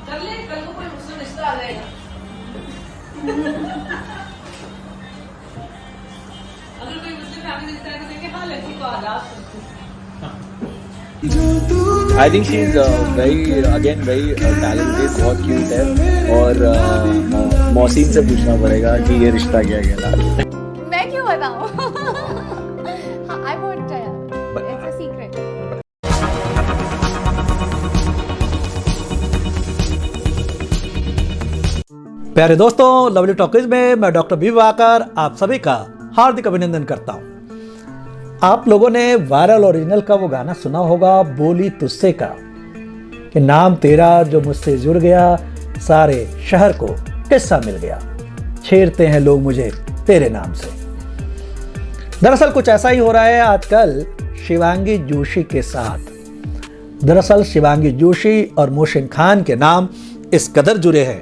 कर ले, कल को कोई मुझसे रिश्ता आ जाएगा। अगर कोई मुस्लिम फैमिली रिश्ता है तो देंगे हाँ लड़की को आजाद। I think she is very talented, बहुत क्यूट है और मौसीन से पूछना पड़ेगा कि ये रिश्ता क्या कहलाता है। मैं क्यों बताऊं? I won't tell. It's a secret. प्यारे दोस्तों, लवली टॉकीज में मैं डॉक्टर बी वाकर आप सभी का हार्दिक अभिनंदन करता हूं। आप लोगों ने वायरल ओरिजिनल का वो गाना सुना होगा, बोली तुझसे का, कि नाम तेरा जो मुझसे जुड़ गया, सारे शहर को किस्सा मिल गया, छेड़ते हैं लोग मुझे तेरे नाम से। दरअसल कुछ ऐसा ही हो रहा है आजकल शिवांगी जोशी के साथ। दरअसल शिवांगी जोशी और मोहसिन खान के नाम इस कदर जुड़े हैं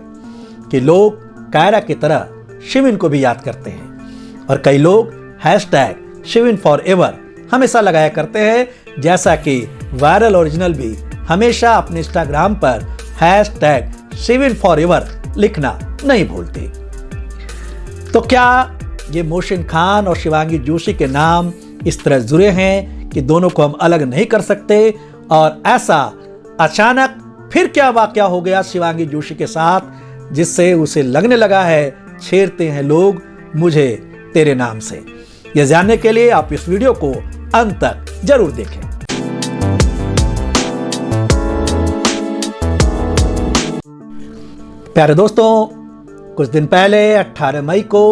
कि लोग कायरा की तरह शिविन को भी याद करते हैं और कई लोग हैशटैग शिविन फॉर एवर हमेशा लगाया करते हैं, जैसा कि वायरल ओरिजिनल भी हमेशा अपने इंस्टाग्राम पर हैशटैग शिविन फॉर एवर लिखना नहीं भूलती। तो क्या ये मोहसिन खान और शिवांगी जोशी के नाम इस तरह जुड़े हैं कि दोनों को हम अलग नहीं कर सकते? और ऐसा अचानक फिर क्या वाकया हो गया शिवांगी जोशी के साथ जिससे उसे लगने लगा है छेड़ते हैं लोग मुझे तेरे नाम से? यह जानने के लिए आप इस वीडियो को अंत तक जरूर देखें। प्यारे दोस्तों, कुछ दिन पहले 18 मई को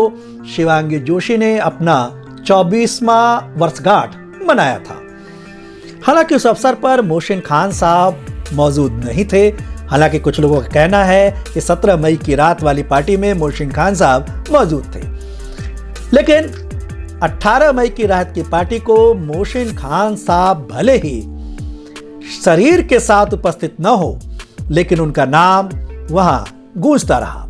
शिवांगी जोशी ने अपना 24वां वर्षगांठ मनाया था। हालांकि उस अवसर पर मोहसिन खान साहब मौजूद नहीं थे। हालांकि कुछ लोगों का कहना है कि 17 मई की रात वाली पार्टी में मोहसिन खान साहब मौजूद थे, लेकिन 18 मई की रात की पार्टी को मोहसिन खान साहब भले ही शरीर के साथ उपस्थित न हो, लेकिन उनका नाम वहां गूंजता रहा।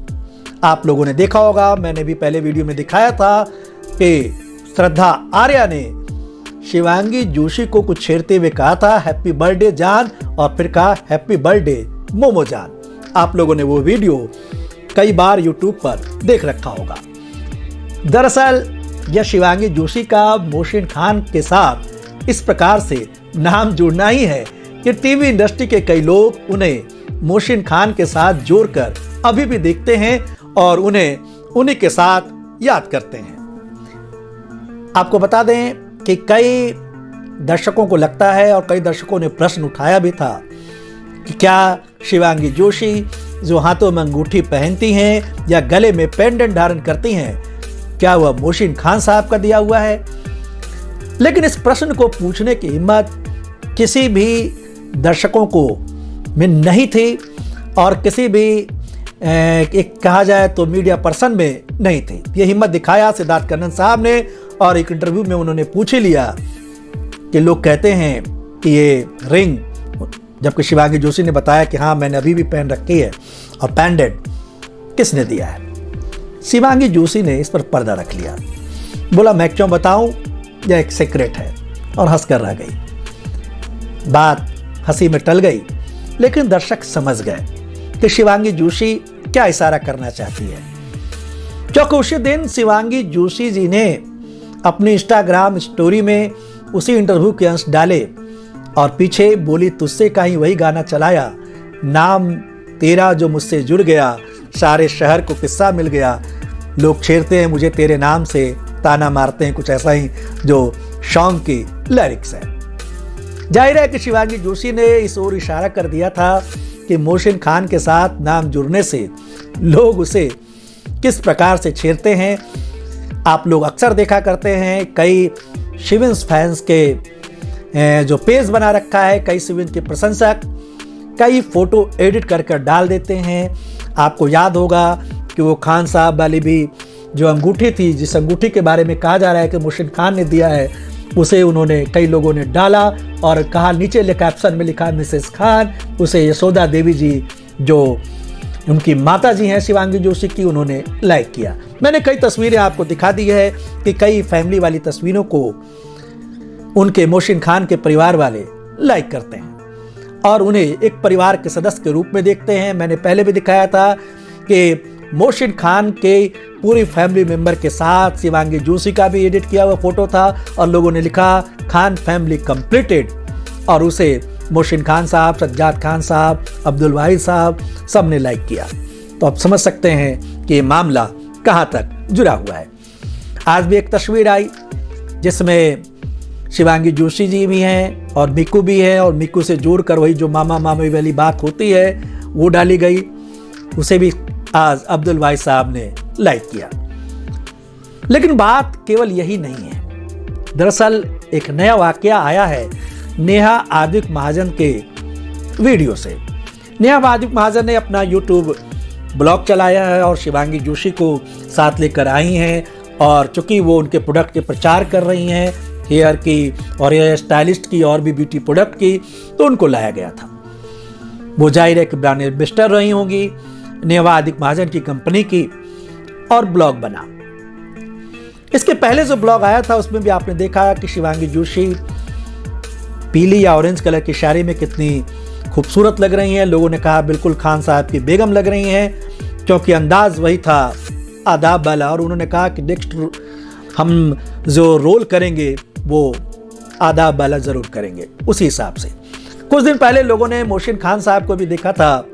आप लोगों ने देखा होगा, मैंने भी पहले वीडियो में दिखाया था कि श्रद्धा आर्या ने शिवांगी जोशी को कुछ छेड़ते हुए कहा था हैप्पी बर्थडे जान, और फिर कहा हैप्पी बर्थडे मोमो जान। आप लोगों ने वो वीडियो कई बार यूट्यूब पर देख रखा होगा। दरअसल यह शिवांगी जोशी का मोहसिन खान के साथ इस प्रकार से नाम जुड़ना ही है कि टीवी इंडस्ट्री के कई लोग उन्हें मोहसिन खान के साथ जोड़कर अभी भी देखते हैं और उन्हें उन्हीं के साथ याद करते हैं। आपको बता दें कि कई दर्शकों को लगता है और कई दर्शकों ने प्रश्न उठाया भी था कि क्या शिवांगी जोशी जो हाथों में अंगूठी पहनती हैं या गले में पेंडेंट धारण करती हैं, क्या वह मोहसिन खान साहब का दिया हुआ है? लेकिन इस प्रश्न को पूछने की हिम्मत किसी भी दर्शकों को में नहीं थी और किसी भी एक कहा जाए तो मीडिया पर्सन में नहीं थी। यह हिम्मत दिखाया सिद्धार्थ कन्नन साहब ने, और एक इंटरव्यू में उन्होंने पूछ ही लिया कि लोग कहते हैं कि ये रिंग, जबकि शिवांगी जोशी ने बताया कि हाँ मैंने अभी भी पहन रखी है, और पेंडेंट किसने दिया है? शिवांगी जोशी ने इस पर पर्दा रख लिया, बोला मैं क्यों बताऊं, यह एक सीक्रेट है, और हंसकर रह गई। बात हंसी में टल गई, लेकिन दर्शक समझ गए कि शिवांगी जोशी क्या इशारा करना चाहती है, क्योंकि उसी दिन शिवांगी जोशी जी ने अपनी इंस्टाग्राम स्टोरी में उसी इंटरव्यू के अंश डाले और पीछे बोली तुझसे का ही वही गाना चलाया, नाम तेरा जो मुझसे जुड़ गया, सारे शहर को किस्सा मिल गया, लोग छेड़ते हैं मुझे तेरे नाम से, ताना मारते हैं, कुछ ऐसा ही जो सॉन्ग की लिरिक्स है। जाहिर है कि शिवांगी जोशी ने इस ओर इशारा कर दिया था कि मोहसिन खान के साथ नाम जुड़ने से लोग उसे किस प्रकार से छेड़ते हैं। आप लोग अक्सर देखा करते हैं कई शिविन फैंस के जो पेज बना रखा है, कई शिविन के प्रशंसक कई फोटो एडिट कर डाल देते हैं। आपको याद होगा कि वो खान साहब वाली भी जो अंगूठी थी, जिस अंगूठी के बारे में कहा जा रहा है कि मोहसिन खान ने दिया है, उसे उन्होंने कई लोगों ने डाला और कहा, नीचे कैप्शन में लिखा मिसेस खान, उसे यशोदा देवी जी जो उनकी माता जी हैं शिवांगी जोशी की, उन्होंने लाइक किया। मैंने कई तस्वीरें आपको दिखा दी है कि कई फैमिली वाली तस्वीरों को उनके मोहसिन खान के परिवार वाले लाइक करते हैं। और उन्हें एक परिवार के सदस्य के रूप में देखते हैं। मैंने पहले भी दिखाया था कि मोहसिन खान के पूरी फैमिली मेंबर के साथ शिवांगी जोशी का भी एडिट किया हुआ फोटो था और लोगों ने लिखा खान फैमिली कंप्लीटेड, और उसे मोहसिन खान साहब, सज्जाद खान साहब, अब्दुल वाहिद साहब सब ने लाइक किया। तो आप समझ सकते हैं कि ये मामला कहाँ तक जुड़ा हुआ है। आज भी एक तस्वीर आई जिसमें शिवांगी जोशी जी भी हैं और मिकू भी है, और मिकू से जोड़कर वही जो मामा मामी वाली बात होती है वो डाली गई, उसे भी आज अब्दुल वाहिद साहब ने लाइक किया। लेकिन बात केवल यही नहीं है। दरअसल एक नया वाकया आया है नेहा आदिक महाजन के वीडियो से। नेहा आदिक महाजन ने अपना यूट्यूब ब्लॉग चलाया है और शिवांगी जोशी को साथ लेकर आई हैं, और चूंकि वो उनके प्रोडक्ट के प्रचार कर रही हैं, हेयर की और हेयर स्टाइलिस्ट की और भी ब्यूटी प्रोडक्ट की, तो उनको लाया गया था। वो जाहिर है कि ब्रांड एम्बेसडर रही होंगी नेहा आदिक महाजन की कंपनी की, और ब्लॉग बना। इसके पहले जो ब्लॉग आया था उसमें भी आपने देखा कि शिवांगी जोशी पीली या ऑरेंज कलर की साड़ी में कितनी खूबसूरत लग रही हैं। लोगों ने कहा बिल्कुल खान साहब की बेगम लग रही हैं, क्योंकि अंदाज वही था आदाब वाला। और उन्होंने कहा कि नेक्स्ट हम जो रोल करेंगे वो आदाब वाला जरूर करेंगे। उसी हिसाब से कुछ दिन पहले लोगों ने मोहसिन खान साहब को भी देखा था,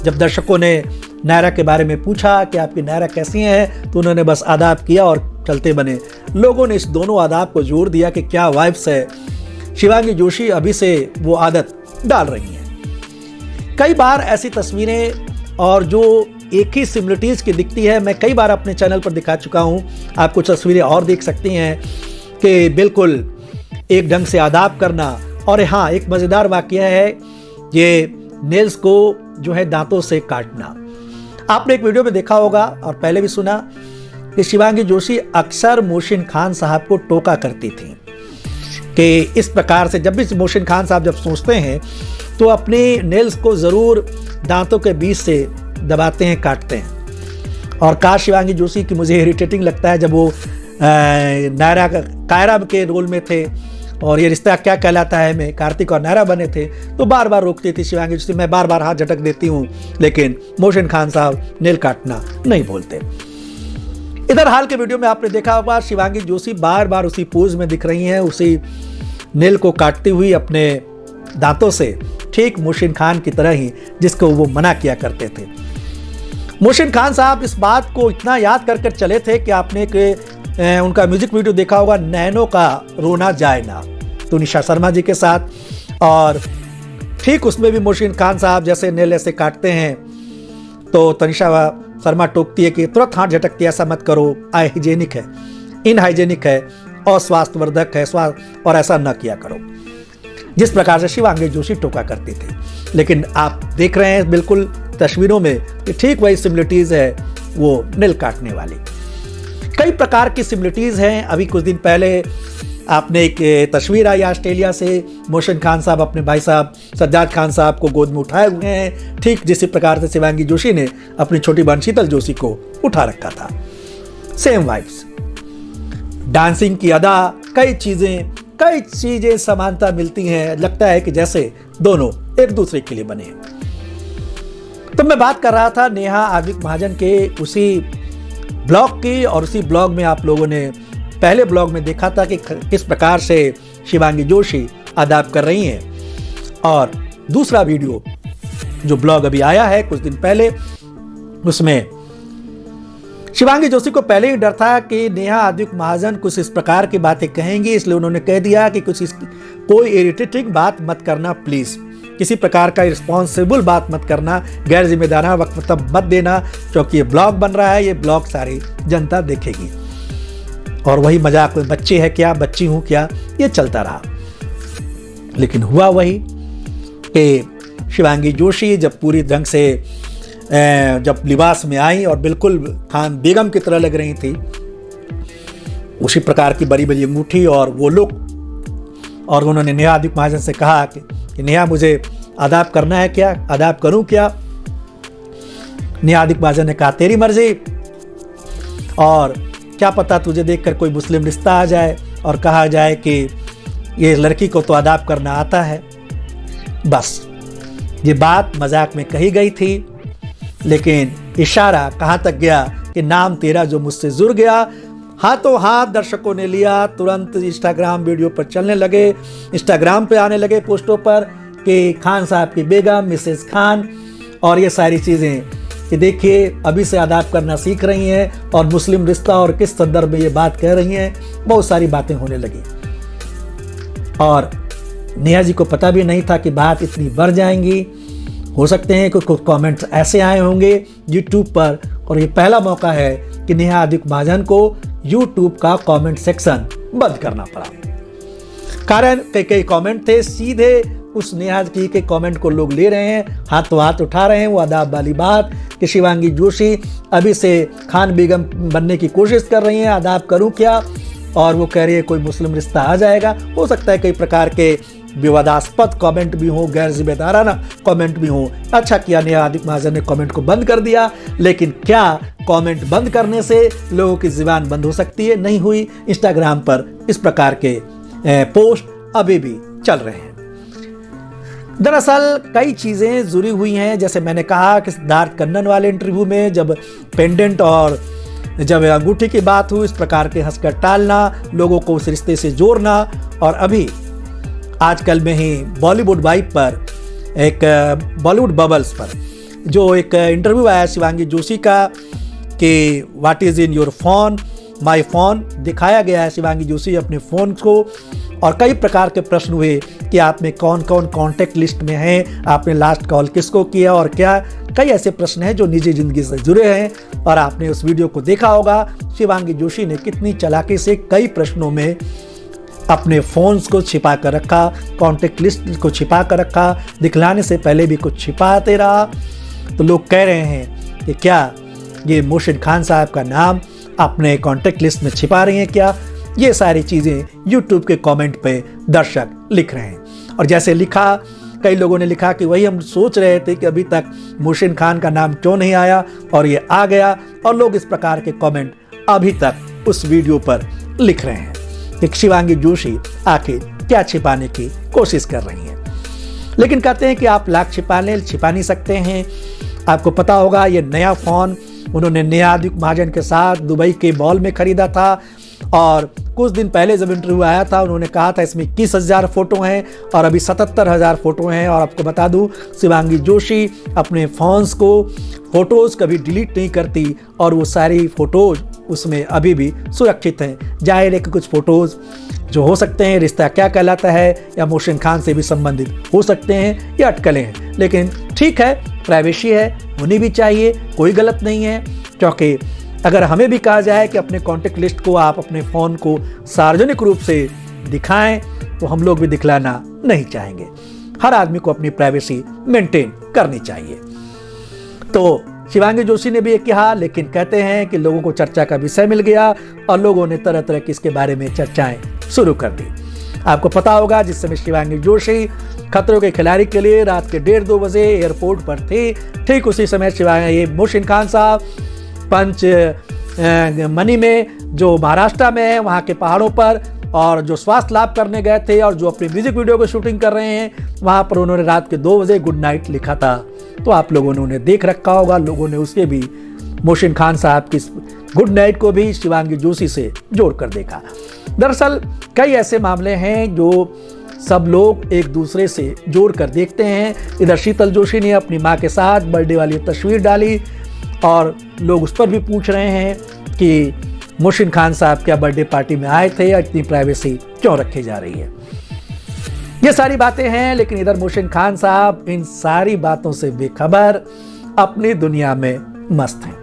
जब दर्शकों ने नायरा के बारे में पूछा कि आपकी नायरा कैसी हैं, तो उन्होंने बस आदाब किया और चलते बने। लोगों ने इस दोनों आदाब को जोड़ दिया कि क्या वाइब्स है। शिवांगी जोशी अभी से वो आदत डाल रही हैं। कई बार ऐसी तस्वीरें और जो एक ही सिमिलरिटीज की दिखती है, मैं कई बार अपने चैनल पर दिखा चुका हूँ। आप कुछ तस्वीरें और देख सकती हैं कि बिल्कुल एक ढंग से आदाब करना। और हाँ, एक मज़ेदार वाकया है ये नेल्स को जो है दांतों से काटना। आपने एक वीडियो में देखा होगा और पहले भी सुना कि शिवांगी जोशी अक्सर मोहसिन खान साहब को टोका करती थी कि इस प्रकार से जब भी मोहसिन खान साहब जब सोचते हैं तो अपने नेल्स को ज़रूर दांतों के बीच से दबाते हैं, काटते हैं। और काश शिवांगी जोशी की मुझे इरिटेटिंग लगता है जब वो नायरा कायरा के रोल में थे और ये रिश्ता क्या कहलाता है में कार्तिक और नायरा बने थे, तो बार बार रोकती थी शिवांगी जोशी। मैं बार बार हाथ झटक देती हूँ, लेकिन मोहसिन खान साहब नेल काटना नहीं बोलते। इधर हाल के वीडियो में आपने देखा होगा शिवांगी जोशी बार बार उसी पोज में दिख रही हैं, उसी नेल को काटती हुई अपने दांतों से, ठीक मोहसिन खान की तरह ही जिसको वो मना किया करते थे। मोहसिन खान साहब इस बात को इतना याद कर चले थे कि आपने उनका म्यूजिक वीडियो देखा होगा, नैनों का रोना जाए ना, तो निशा शर्मा जी के साथ, और ठीक उसमें भी मोहसिन खान साहब जैसे नेल ऐसे काटते हैं तो तनिषा शर्मा टोकती है कि तुरंत हाथ झटकती है, ऐसा मत करो, अहाइजेनिक है, इनहाइजेनिक है, अस्वास्थ्यवर्धक है, और ऐसा न किया करो। जिस प्रकार से शिवांगी जोशी टोका करती थी। लेकिन आप देख रहे हैं बिल्कुल तस्वीरों में कि ठीक वही सिमिलरिटीज है वो नेल काटने वाली। कई प्रकार की सिमिलरिटीज हैं। अभी कुछ दिन पहले आपने एक तस्वीर आई ऑस्ट्रेलिया से, मोहसिन खान साहब अपने भाई साहब सज्जाद खान साहब को गोद में उठाए हुए हैं, ठीक जिस प्रकार से शिवांगी जोशी ने अपनी छोटी बहन शीतल जोशी को उठा रखा था। सेम वाइब्स, डांसिंग की अदा, कई चीजें समानता मिलती हैं। लगता है कि जैसे दोनों एक दूसरे के लिए बने हैं। तो मैं बात कर रहा था नेहा आदिक महाजन के उसी ब्लॉग की, और उसी ब्लॉग में आप लोगों ने पहले ब्लॉग में देखा था कि किस प्रकार से शिवांगी जोशी आदाब कर रही हैं। और दूसरा वीडियो जो ब्लॉग अभी आया है कुछ दिन पहले, उसमें शिवांगी जोशी को पहले ही डर था कि नेहा आदिक महाजन कुछ इस प्रकार की बातें कहेंगी, इसलिए उन्होंने कह दिया कि कोई इरिटेटिंग बात मत करना प्लीज, किसी प्रकार का रिस्पॉन्सिबल बात मत करना, गैर जिम्मेदाराना वक्तव्य मत देना, क्योंकि ये ब्लॉग बन रहा है, ये ब्लॉग सारी जनता देखेगी। और वही मजाक में बच्चे है क्या, बच्ची हूं क्या, ये चलता रहा। लेकिन हुआ वही कि शिवांगी जोशी जब पूरी ढंग से जब लिबास में आई और बिल्कुल खान बेगम की तरह लग रही थी, उसी प्रकार की बड़ी बड़ी अंगूठी और वो लुक, और उन्होंने नेहा आदिक महाजन से कहा कि नेहा मुझे आदाब करना है क्या, आदाब करूं क्या? नेहा आदिक महाजन ने कहा तेरी मर्जी, और क्या पता तुझे देखकर कोई मुस्लिम रिश्ता आ जाए और कहा जाए कि ये लड़की को तो आदाब करना आता है। बस ये बात मजाक में कही गई थी, लेकिन इशारा कहाँ तक गया कि नाम तेरा जो मुझसे जुड़ गया। हाथों हाथ दर्शकों ने लिया, तुरंत इंस्टाग्राम वीडियो पर चलने लगे, इंस्टाग्राम पे आने लगे पोस्टों पर कि खान साहब की बेगम मिसेस खान और ये सारी चीज़ें कि देखिए अभी से आदाब करना सीख रही हैं और मुस्लिम रिश्ता और किस संदर्भ में ये बात कह रही हैं। बहुत सारी बातें होने लगी और नेहा जी को पता भी नहीं था कि बात इतनी बढ़ जाएंगी। हो सकते हैं कि कुछ कमेंट्स ऐसे आए होंगे यूट्यूब पर, और ये पहला मौका है कि नेहा अधिक महाजन को यूट्यूब का कमेंट सेक्शन बंद करना पड़ा। कारण कई कमेंट थे, सीधे उस नेहा जी के कमेंट को लोग ले रहे हैं, हाथों हाथ उठा रहे हैं। वो आदाब वाली बात कि शिवांगी जोशी अभी से खान बेगम बनने की कोशिश कर रही हैं, आदाब करूं क्या, और वो कह रही है कोई मुस्लिम रिश्ता आ जाएगा। हो सकता है कई प्रकार के विवादास्पद कमेंट भी हो, गैर जिम्मेदाराना कमेंट भी हो। अच्छा किया नेहा अधिक महाजन ने कमेंट को बंद कर दिया, लेकिन क्या कमेंट बंद करने से लोगों की जुबान बंद हो सकती है? नहीं हुई। इंस्टाग्राम पर इस प्रकार के पोस्ट अभी भी चल रहे हैं। दरअसल कई चीजें जुड़ी हुई हैं, जैसे मैंने कहा कि सिद्धार्थ कन्नन वाले इंटरव्यू में जब पेंडेंट और जब अंगूठी की बात हुई, इस प्रकार के हंसकर टालना, लोगों को उस रिश्ते से जोड़ना, और अभी आजकल में ही बॉलीवुड वाइब पर एक बॉलीवुड बबल्स पर जो एक इंटरव्यू आया शिवांगी जोशी का कि what is in your phone, my phone, दिखाया गया है शिवांगी जोशी अपने फ़ोन को, और कई प्रकार के प्रश्न हुए कि आप में कौन कौन कॉन्टैक्ट लिस्ट में हैं, आपने लास्ट कॉल किसको किया, और क्या कई ऐसे प्रश्न हैं जो निजी ज़िंदगी से जुड़े हैं। और आपने उस वीडियो को देखा होगा, शिवांगी जोशी ने कितनी चालाकी से कई प्रश्नों में अपने फ़ोन्स को छिपा कर रखा, कॉन्टैक्ट लिस्ट को छिपा कर रखा, दिखलाने से पहले भी कुछ छिपाते रहा। तो लोग कह रहे हैं कि क्या ये मोहसिन खान साहब का नाम अपने कॉन्टैक्ट लिस्ट में छिपा रही हैं क्या? ये सारी चीज़ें यूट्यूब के कमेंट पे दर्शक लिख रहे हैं। और जैसे लिखा, कई लोगों ने लिखा कि वही हम सोच रहे थे कि अभी तक मोहसिन खान का नाम क्यों नहीं आया, और ये आ गया। और लोग इस प्रकार के कमेंट अभी तक उस वीडियो पर लिख रहे हैं कि शिवांगी जोशी आखिर क्या छिपाने की कोशिश कर रही हैं। लेकिन कहते हैं कि आप लाख छिपा नहीं सकते हैं। आपको पता होगा ये नया फ़ोन उन्होंने नेहा अधिक महाजन के साथ दुबई के मॉल में खरीदा था, और कुछ दिन पहले जब इंटरव्यू आया था उन्होंने कहा था इसमें 21,000 फ़ोटो हैं और अभी 77,000 फ़ोटो हैं। और आपको बता दूं शिवांगी जोशी अपने फ़ोन्स को फ़ोटोज़ कभी डिलीट नहीं करती, और वो सारी फ़ोटोज़ उसमें अभी भी सुरक्षित हैं। जाहिर है कि कुछ फ़ोटोज़ जो हो सकते हैं रिश्ता क्या कहलाता है या मोहसिन खान से भी संबंधित हो सकते हैं या अटकलें हैं, लेकिन ठीक है, प्राइवेसी है, होनी भी चाहिए, कोई गलत नहीं है। क्योंकि अगर हमें भी कहा जाए कि अपने कॉन्टैक्ट लिस्ट को आप अपने फ़ोन को सार्वजनिक रूप से दिखाएं, तो हम लोग भी दिखलाना नहीं चाहेंगे। हर आदमी को अपनी प्राइवेसी मेंटेन करनी चाहिए। तो शिवांगी जोशी ने भी ये कहा, लेकिन कहते हैं कि लोगों को चर्चा का विषय मिल गया और लोगों ने तरह तरह की इसके बारे में चर्चाएं शुरू कर दी। आपको पता होगा जिस समय शिवांगी जोशी खतरों के खिलाड़ी के लिए रात के 1:30-2 बजे एयरपोर्ट पर थी, ठीक उसी समय शिवांगी मोहसिन खान साहब पंचमनी में जो महाराष्ट्र में है वहाँ के पहाड़ों पर, और जो स्वास्थ्य लाभ करने गए थे और जो अपनी म्यूजिक वीडियो को शूटिंग कर रहे हैं, वहाँ पर उन्होंने रात के 2 बजे गुड नाइट लिखा था। तो आप लोगों ने उन्हें देख रखा होगा, लोगों ने उसके भी मोहसिन खान साहब की गुड नाइट को भी शिवांगी जोशी से जोड़ कर देखा। दरअसल कई ऐसे मामले हैं जो सब लोग एक दूसरे से जोड़ कर देखते हैं। इधर शीतल जोशी ने अपनी माँ के साथ बर्थडे वाली तस्वीर डाली, और लोग उस पर भी पूछ रहे हैं कि मोहसिन खान साहब क्या बर्थडे पार्टी में आए थे या इतनी प्राइवेसी क्यों रखी जा रही है। ये सारी बातें हैं, लेकिन इधर मोहसिन खान साहब इन सारी बातों से बेखबर अपनी दुनिया में मस्त हैं।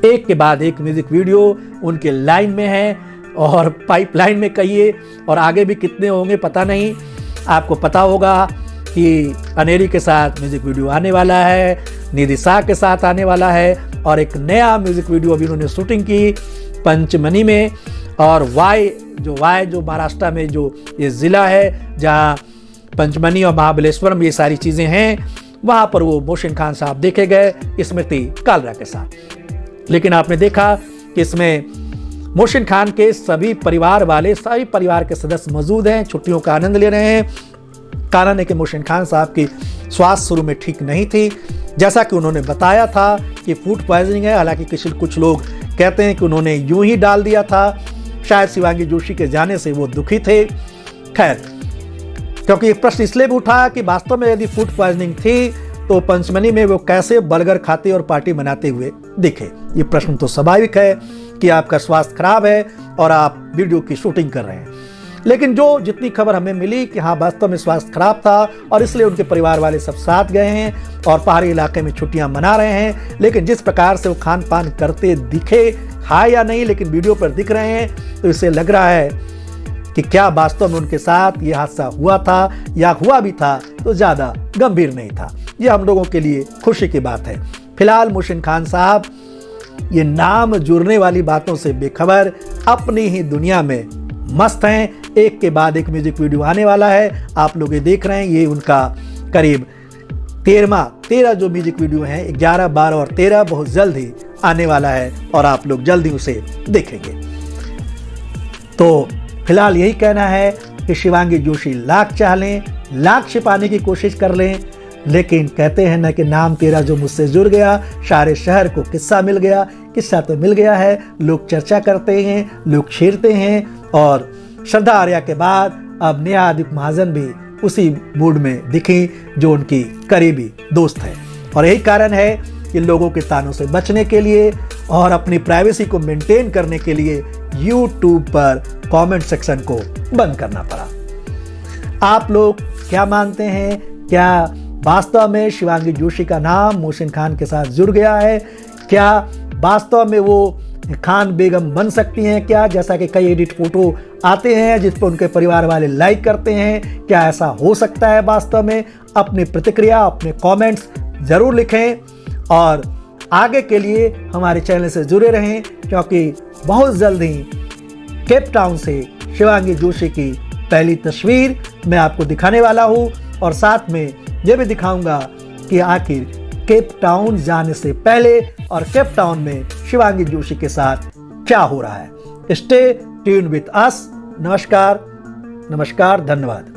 एक के बाद एक म्यूजिक वीडियो उनके लाइन में है, और पाइपलाइन में कहिए, और आगे भी कितने होंगे पता नहीं। आपको पता होगा कि अनेरी के साथ म्यूजिक वीडियो आने वाला है, निधि शाह के साथ आने वाला है, और एक नया म्यूजिक वीडियो अभी उन्होंने शूटिंग की पंचमनी में, और वाई जो महाराष्ट्र में जो ये ज़िला है जहाँ पंचमनी और महाबलेश्वरम ये सारी चीज़ें हैं, वहाँ पर वो मोहसिन खान साहब देखे गए स्मृति कालरा के साथ। लेकिन आपने देखा कि इसमें मोहसिन खान के सभी परिवार के सदस्य मौजूद हैं, छुट्टियों का आनंद ले रहे हैं। कारण है कि मोहसिन खान साहब की स्वास्थ्य शुरू में ठीक नहीं थी, जैसा कि उन्होंने बताया था कि फूड पॉइजनिंग है। हालांकि कुछ लोग कहते हैं कि उन्होंने यूं ही डाल दिया था, शायद शिवांगी जोशी के जाने से वो दुखी थे। खैर, क्योंकि एक प्रश्न इसलिए भी उठा कि वास्तव में यदि फूड पॉइजनिंग थी तो पंचमनी में वो कैसे बर्गर खाते और पार्टी मनाते हुए दिखे। ये प्रश्न तो स्वाभाविक है कि आपका स्वास्थ्य खराब है और आप वीडियो की शूटिंग कर रहे हैं। लेकिन जितनी खबर हमें मिली कि हाँ वास्तव में स्वास्थ्य खराब था और इसलिए उनके परिवार वाले सब साथ गए हैं और पहाड़ी इलाके में छुट्टियां मना रहे हैं। लेकिन जिस प्रकार से वो खान पान करते दिखे, खाए या नहीं लेकिन वीडियो पर दिख रहे हैं, तो इससे लग रहा है कि क्या वास्तव में उनके साथ ये हादसा हुआ था, या हुआ भी था तो ज़्यादा गंभीर नहीं था। ये हम लोगों के लिए खुशी की बात है। फिलहाल मोहसिन खान साहब ये नाम जुड़ने वाली बातों से बेखबर अपनी ही दुनिया में मस्त हैं। एक के बाद एक म्यूजिक वीडियो आने वाला है, आप लोग ये देख रहे हैं। ये उनका करीब 13 जो म्यूजिक वीडियो हैं, 11, 12 और 13 बहुत जल्द ही आने वाला है और आप लोग जल्द ही उसे देखेंगे। तो फिलहाल यही कहना है कि शिवांगी जोशी लाख चाह लें, लाख छिपाने की कोशिश कर लें, लेकिन कहते हैं ना कि नाम तेरा जो मुझसे जुड़ गया, सारे शहर को किस्सा मिल गया। किस्सा तो मिल गया है, लोग चर्चा करते हैं, लोग छेड़ते हैं। और श्रद्धा आर्या के बाद अब नेहा आदिप महाजन भी उसी मूड में दिखी जो उनकी करीबी दोस्त है। और यही कारण है कि लोगों के तानों से बचने के लिए और अपनी प्राइवेसी को मेंटेन करने के लिए YouTube पर कमेंट सेक्शन को बंद करना पड़ा। आप लोग क्या मानते हैं? क्या वास्तव में शिवांगी जोशी का नाम मोहसिन खान के साथ जुड़ गया है? क्या वास्तव में वो खान बेगम बन सकती हैं क्या? जैसा कि कई एडिट फोटो आते हैं जिस पर उनके परिवार वाले लाइक करते हैं, क्या ऐसा हो सकता है वास्तव में? अपनी प्रतिक्रिया, अपने कमेंट्स जरूर लिखें और आगे के लिए हमारे चैनल से जुड़े रहें, क्योंकि बहुत जल्द ही केप टाउन से शिवांगी जोशी की पहली तस्वीर मैं आपको दिखाने वाला हूं और साथ में यह भी दिखाऊंगा कि आखिर केप टाउन जाने से पहले और केप टाउन में शिवांगी जोशी के साथ क्या हो रहा है। Stay tune with us. नमस्कार, धन्यवाद।